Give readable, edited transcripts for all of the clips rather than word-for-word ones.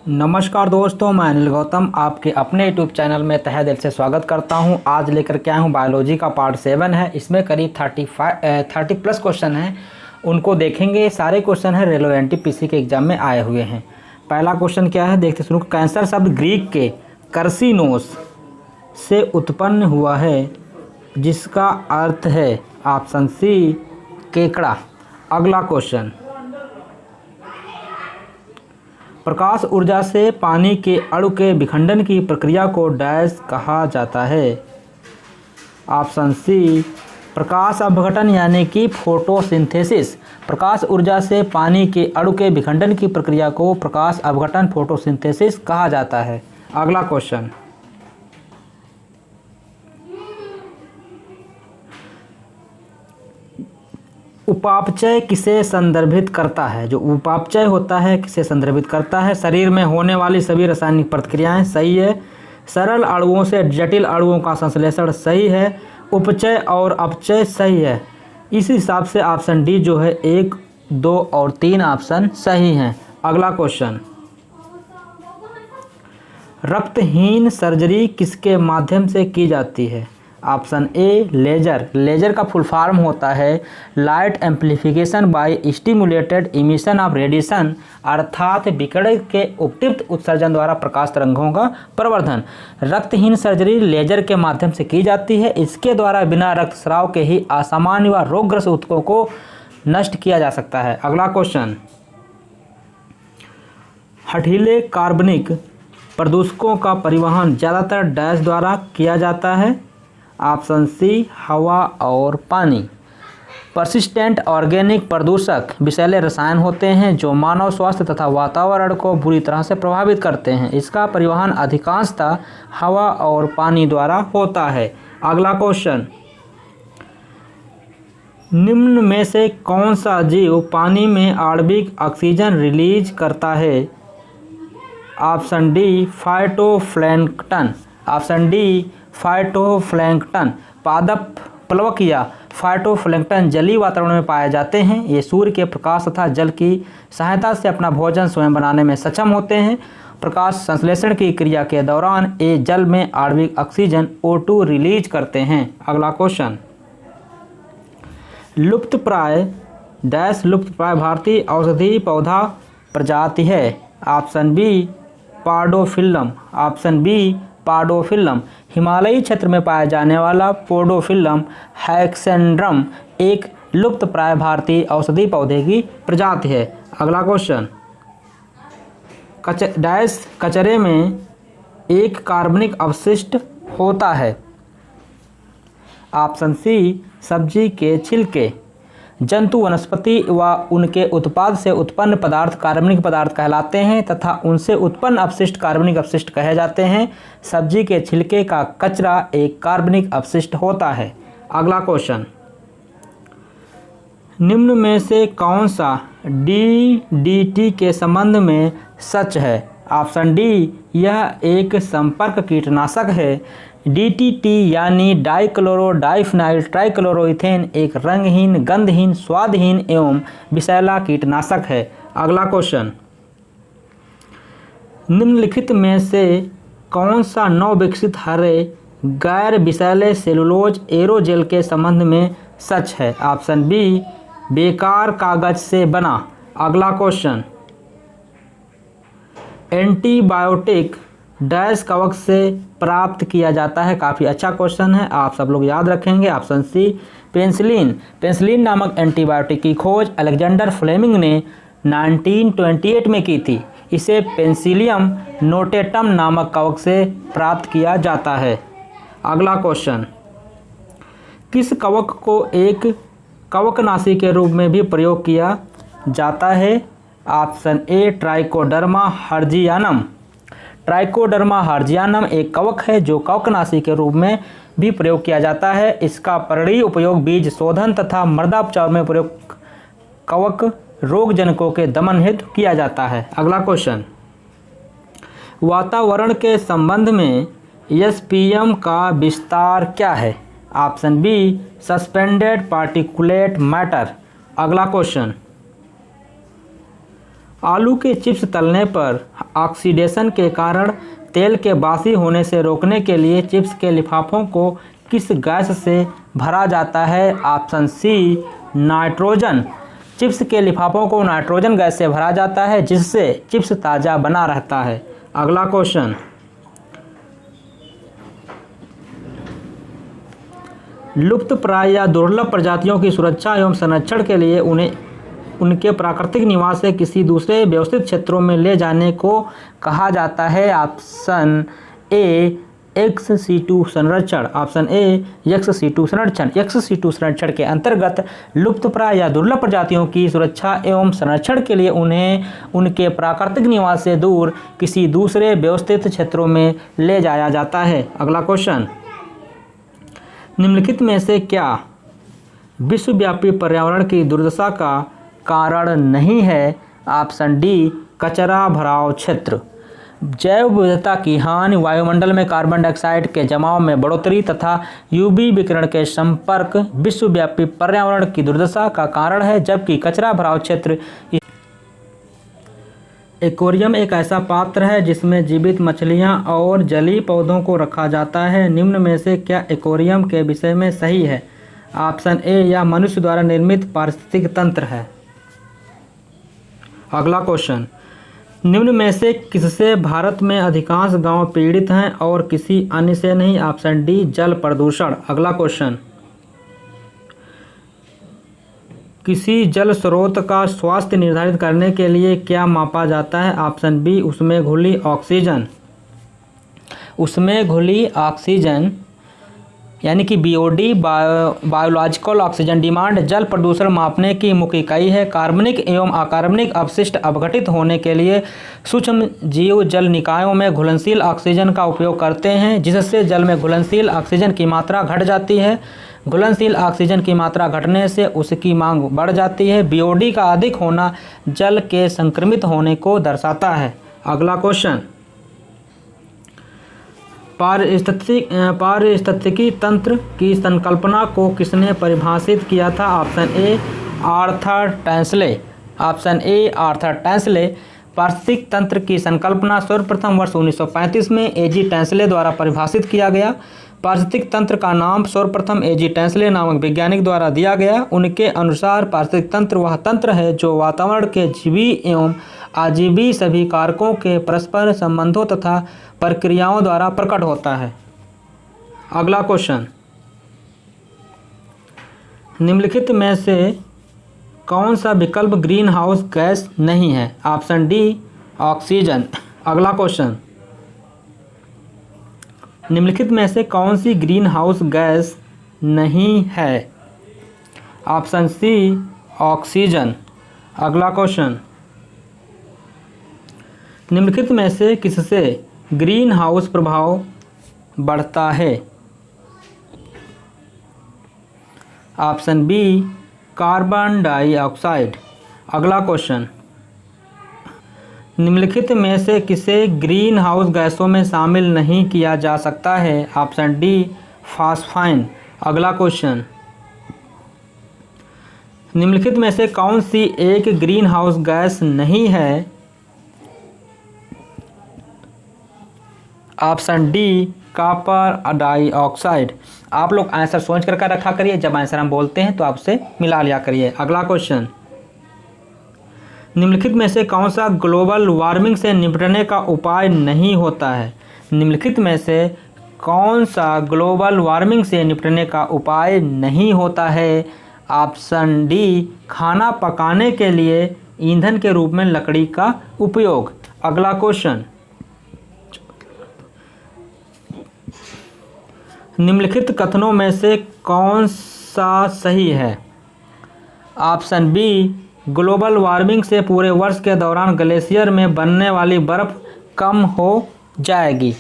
नमस्कार दोस्तों, मैं अनिल गौतम आपके अपने यूट्यूब चैनल में तहे दिल से स्वागत करता हूं। आज लेकर के आया हूं बायोलॉजी का पार्ट 7 है। इसमें करीब 30 प्लस क्वेश्चन हैं, उनको देखेंगे। सारे क्वेश्चन हैं रेलेवेंट पीसी के एग्जाम में आए हुए हैं। पहला क्वेश्चन क्या है, देखते शुरू। कैंसर शब्द ग्रीक के कर्सिनोस से उत्पन्न हुआ है, जिसका अर्थ है ऑप्शन सी केकड़ा। अगला क्वेश्चन, प्रकाश ऊर्जा से पानी के अणु के विखंडन की प्रक्रिया को डैश कहा जाता है। ऑप्शन सी प्रकाश अपघटन यानी कि फोटोसिंथेसिस। प्रकाश ऊर्जा से पानी के अणु के विखंडन की प्रक्रिया को प्रकाश अपघटन फोटोसिंथेसिस कहा जाता है। अगला क्वेश्चन, उपापचय किसे संदर्भित करता है। जो उपापचय होता है किसे संदर्भित करता है। शरीर में होने वाली सभी रासायनिक प्रतिक्रियाएं, सही है। सरल अणुओं से जटिल अणुओं का संश्लेषण, सही है। उपचय और अपचय, सही है। इस हिसाब से ऑप्शन डी जो है 1, 2 और 3 ऑप्शन सही हैं। अगला क्वेश्चन, रक्तहीन सर्जरी किसके माध्यम से की जाती है। Option A laser. लेजर का फुल फॉर्म होता है light amplification by stimulated emission of radiation, अर्थात विकिरण के उपयुक्त उत्सर्जन द्वारा प्रकाश तरंगों का प्रवर्धन। रक्तहीन सर्जरी लेजर के माध्यम से की जाती है। इसके द्वारा बिना रक्तस्राव के ही असामान्य व रोगग्रस्त ऊतकों को नष्ट किया जा सकता है। अगला क्वेश्चन, हठीले कार्बनिक प्रदूषकों का परिवहन ज़्यादातर डैश द्वारा किया जाता है। ऑप्शन सी हवा और पानी। परसिस्टेंट ऑर्गेनिक प्रदूषक विषैले रसायन होते हैं जो मानव स्वास्थ्य तथा वातावरण को बुरी तरह से प्रभावित करते हैं। इसका परिवहन अधिकांशतः हवा और पानी द्वारा होता है। अगला क्वेश्चन, निम्न में से कौन सा जीव पानी में आणविक ऑक्सीजन रिलीज करता है। Option D phytoplankton. Option D phytoplankton. पादप प्लवक या फाइटोप्लैंक्टन जलीय वातावरण में पाए जाते हैं। ये सूर्य के प्रकाश तथा जल की सहायता से अपना भोजन स्वयं बनाने में सक्षम होते हैं। प्रकाश संश्लेषण की क्रिया के दौरान ये जल में आणविक ऑक्सीजन O2 रिलीज करते हैं। अगला क्वेश्चन, लुप्तप्राय डैश लुप्तप्राय भारतीय औषधि पौधा प्रजाति है। Option B podophyllum. Option B podophyllum. हिमालयी क्षेत्र में पाया जाने वाला पॉडोफिलम हैक्सेंड्रम एक लुप्तप्राय भारतीय औषधि पौधे की प्रजाति है। अगला क्वेश्चन, डैश कचरे में एक कार्बनिक अवशिष्ट होता है। ऑप्शन सी सब्जी के छिलके। जंतु, वनस्पति व उनके उत्पाद से उत्पन्न पदार्थ कार्बनिक पदार्थ कहलाते हैं तथा उनसे उत्पन्न अपशिष्ट कार्बनिक अपशिष्ट कहे जाते हैं। सब्जी के छिलके का कचरा एक कार्बनिक अपशिष्ट होता है। अगला क्वेश्चन, निम्न में से कौन सा DDT के संबंध में सच है। ऑप्शन डी यह एक संपर्क कीटनाशक है। DDT यानी डाइक्लोरो डाइफिनाइल ट्राइक्लोरोइथेन एक रंगहीन, गंधहीन, स्वादहीन एवं विषैला कीटनाशक है। अगला क्वेश्चन, निम्नलिखित में से कौन सा नवविकसित हरे गैर विषैले सेलुलोज एरोजेल के संबंध में सच है। ऑप्शन बी बेकार कागज से बना। अगला क्वेश्चन, एंटीबायोटिक डैश कवक से प्राप्त किया जाता है। काफ़ी अच्छा क्वेश्चन है, आप सब लोग याद रखेंगे। Option C penicillin. पेनिसिलिन नामक एंटीबायोटिक की खोज अलेक्जेंडर फ्लेमिंग ने 1928 में की थी। इसे पेनिसिलियम नोटेटम नामक कवक से प्राप्त किया जाता है। अगला क्वेश्चन, किस कवक को एक कवकनाशी के रूप में भी प्रयोग किया जाता है। Option A trichoderma harzianum. Trichoderma harzianum एक कवक है जो कवकनाशी के रूप में भी प्रयोग किया जाता है। इसका पर्णीय उपयोग बीज शोधन तथा मृदा उपचार में प्रयोग कवक रोगजनकों के दमन हेतु किया जाता है। अगला क्वेश्चन, वातावरण के संबंध में SPM का विस्तार क्या है। Option be suspended particulate matter. अगला क्वेश्चन, आलू के चिप्स तलने पर ऑक्सीडेशन के कारण तेल के बासी होने से रोकने के लिए चिप्स के लिफाफों को किस गैस से भरा जाता है? ऑप्शन सी नाइट्रोजन। चिप्स के लिफाफों को नाइट्रोजन गैस से भरा जाता है जिससे चिप्स ताज़ा बना रहता है। अगला क्वेश्चन, लुप्तप्राय या दुर्लभ प्रजातियों की सुरक्षा एवं संरक्षण के लिए उन्हें उनके प्राकृतिक निवास से किसी दूसरे व्यवस्थित क्षेत्रों में ले जाने को कहा जाता है? ऑप्शन ए एक्स सीटू संरक्षण। ऑप्शन ए एक्स सीटू संरक्षण। एक्स सीटू संरक्षण के अंतर्गत लुप्तप्राय या दुर्लभ प्रजातियों की सुरक्षा एवं संरक्षण के लिए उन्हें उनके प्राकृतिक निवास से दूर किसी दूसरे व्यवस्थित क्षेत्रों में ले जाया जाता है। अगला क्वेश्चन, निम्नलिखित में से क्या विश्वव्यापी पर्यावरण की दुर्दशा का कारण नहीं है? ऑप्शन डी कचरा भराव क्षेत्र। जैव विविधता की हानि, वायुमंडल में कार्बन डाइऑक्साइड के जमाव में बढ़ोतरी तथा यूवी विकिरण के संपर्क विश्वव्यापी पर्यावरण की दुर्दशा का कारण है, जबकि कचरा भराव क्षेत्र। एक्वेरियम एक ऐसा पात्र है जिसमें जीवित मछलियां और जलीय पौधों को रखा जाता है। निम्न में से क्या एक्वेरियम के विषय में सही है? ऑप्शन ए यह मनुष्य द्वारा निर्मित पारिस्थितिक तंत्र है। अगला क्वेश्चन, निम्न में से किससे भारत में अधिकांश गांव पीड़ित हैं और किसी अन्य से नहीं? ऑप्शन डी जल प्रदूषण। अगला क्वेश्चन, किसी जल स्रोत का स्वास्थ्य निर्धारित करने के लिए क्या मापा जाता है? ऑप्शन बी उसमें घुली ऑक्सीजन। उसमें घुली ऑक्सीजन यानी कि बीओडी बायोलॉजिकल ऑक्सीजन डिमांड जल प्रदूषण मापने की मुख्य इकाई है। कार्बनिक एवं अकार्बनिक अपशिष्ट अपघटित होने के लिए सूक्ष्म जीव जल निकायों में घुलनशील ऑक्सीजन का उपयोग करते हैं, जिससे जल में घुलनशील ऑक्सीजन की मात्रा घट जाती है। घुलनशील ऑक्सीजन की मात्रा घटने से उसकी मांग बढ़ जाती है। बीओडी का अधिक होना जल के संक्रमित होने को दर्शाता है। अगला क्वेश्चन, पारिस्थितिकी तंत्र की संकल्पना को किसने परिभाषित किया था? Option A Arthur Tansley. Option A Arthur Tansley. पारिस्थितिक तंत्र की संकल्पना सर्वप्रथम वर्ष 1935 में एजी टैंसले द्वारा परिभाषित किया गया। पारिस्थितिक तंत्र का नाम सर्वप्रथम एजी टैंसले नामक वैज्ञानिक द्वारा दिया गया। उनके अनुसार पारिस्थितिक तंत्र वह तंत्र है जो वातावरण के जीवी एवं अजीवी सभी कारकों के परस्पर संबंधों तथा प्रक्रियाओं द्वारा प्रकट होता है। अगला क्वेश्चन, निम्नलिखित में से कौन सा विकल्प ग्रीन हाउस गैस नहीं है? Option D oxygen. अगला क्वेश्चन, निम्नलिखित में से कौन सी ग्रीन हाउस गैस नहीं है? Option C oxygen. अगला क्वेश्चन, निम्नलिखित में से किससे ग्रीन हाउस प्रभाव बढ़ता है? Option B carbon dioxide. अगला क्वेश्चन, निम्नलिखित में से किसे ग्रीन हाउस गैसों में शामिल नहीं किया जा सकता है? Option D phosphine. अगला क्वेश्चन, निम्नलिखित में से कौन सी एक ग्रीन हाउस गैस नहीं है? Option D copper dioxide. आप लोग आंसर सोच कर रखा करिए, जब आंसर हम बोलते हैं तो आप उसे मिला लिया करिए। अगला क्वेश्चन, निम्नलिखित में से कौन सा ग्लोबल वार्मिंग से निपटने का उपाय नहीं होता है? निम्नलिखित में से कौन सा ग्लोबल वार्मिंग से निपटने का उपाय नहीं होता है? ऑप्शन डी खाना पकाने के लिए ईंधन के रूप में लकड़ी का उपयोग। अगला क्वेश्चन, निम्नलिखित कथनों में से कौन सा सही है? ऑप्शन बी ग्लोबल वार्मिंग से पूरे वर्ष के दौरान ग्लेशियर में बनने वाली बर्फ़ कम हो जाएगी।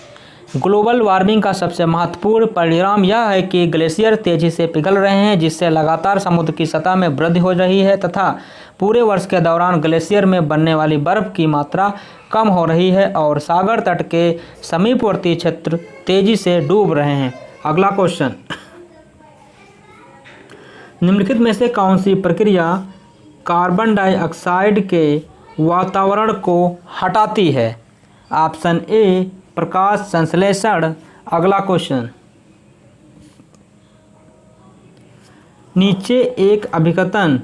ग्लोबल वार्मिंग का सबसे महत्वपूर्ण परिणाम यह है कि ग्लेशियर तेज़ी से पिघल रहे हैं, जिससे लगातार समुद्र की सतह में वृद्धि हो रही है तथा पूरे वर्ष के दौरान ग्लेशियर में बनने वाली बर्फ़ की मात्रा कम हो रही है और सागर तट के समीपवर्ती क्षेत्र तेज़ी से डूब रहे हैं। अगला क्वेश्चन, निम्नलिखित में से कौन सी प्रक्रिया कार्बन डाइऑक्साइड के वातावरण को हटाती है? ऑप्शन ए प्रकाश संश्लेषण। अगला क्वेश्चन, नीचे एक अभिकथन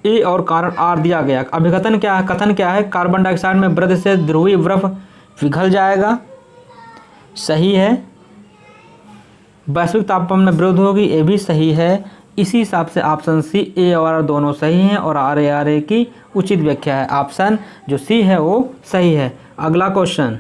ए और कारण आर दिया गया। अभिकथन क्या है, कथन क्या है, कार्बन डाइऑक्साइड में वृद्धि से ध्रुवीय बर्फ पिघल जाएगा, सही है। वैश्विक तापमान में वृद्धि होगी, ये भी सही है। इसी हिसाब से ऑप्शन सी ए और आर दोनों सही हैं और आर ए की उचित व्याख्या है। ऑप्शन जो सी है वो सही है। अगला क्वेश्चन,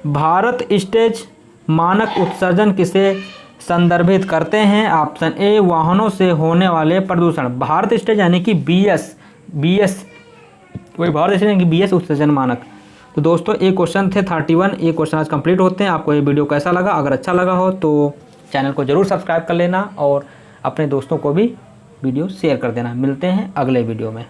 भारत स्टेज मानक उत्सर्जन किसे संदर्भित करते हैं। ऑप्शन ए वाहनों से होने वाले प्रदूषण। भारत स्टेज यानी कि बीएस वही भारत स्टेज यानी कि बीएस उत्सर्जन मानक। तो दोस्तों ये क्वेश्चन थे 31, ये क्वेश्चन आज कंप्लीट होते हैं। आपको ये वीडियो कैसा लगा, अगर अच्छा लगा हो तो चैनल को ज़रूर सब्सक्राइब कर लेना और अपने दोस्तों को भी वीडियो शेयर कर देना। मिलते हैं अगले वीडियो में।